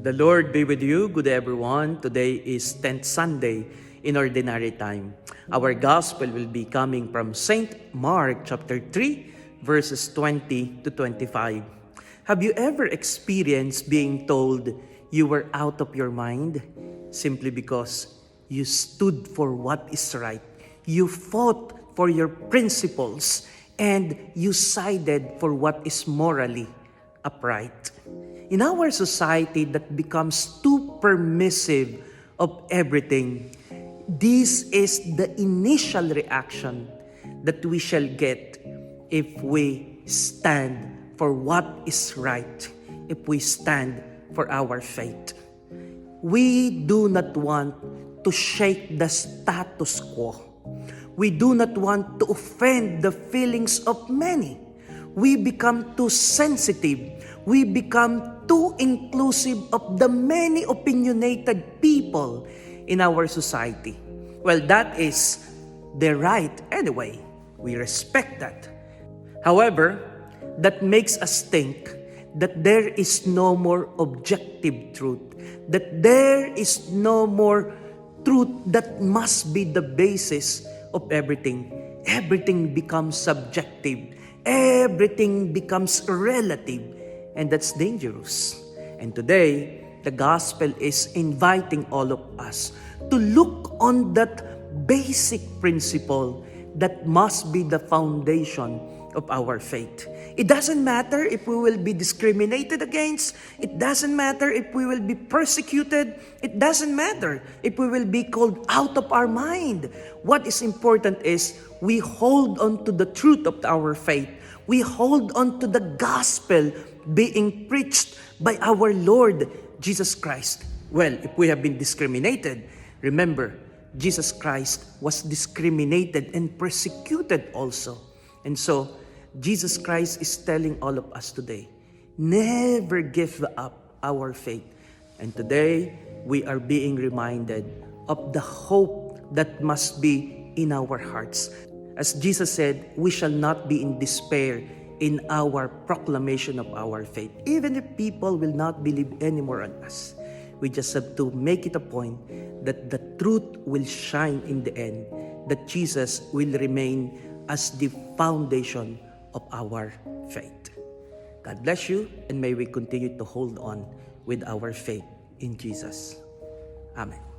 The Lord be with you. Good day, everyone. Today is 10th Sunday in Ordinary Time. Our Gospel will be coming from St. Mark chapter 3, verses 20 to 25. Have you ever experienced being told you were out of your mind simply because you stood for what is right? You fought for your principles and you sided for what is morally upright. In our society that becomes too permissive of everything, this is the initial reaction that we shall get if we stand for what is right, if we stand for our faith. We do not want to shake the status quo. We do not want to offend the feelings of many. We become too sensitive. We become too inclusive of the many opinionated people in our society. Well, that is their right anyway. We respect that. However, that makes us think that there is no more objective truth, that there is no more truth that must be the basis of everything. Everything becomes subjective. Everything becomes relative, and that's dangerous. And today, the gospel is inviting all of us to look on that basic principle that must be the foundation of our faith. It doesn't matter if we will be discriminated against. It doesn't matter if we will be persecuted. It doesn't matter if we will be called out of our mind. What is important is we hold on to the truth of our faith. We hold on to the gospel being preached by our Lord Jesus Christ. Well, if we have been discriminated, remember, Jesus Christ was discriminated and persecuted also. And so, Jesus Christ is telling all of us today, never give up our faith. And today, we are being reminded of the hope that must be in our hearts. As Jesus said, we shall not be in despair in our proclamation of our faith. Even if people will not believe anymore on us, we just have to make it a point that the truth will shine in the end, that Jesus will remain as the foundation of our faith. God bless you, and may we continue to hold on with our faith in Jesus. Amen.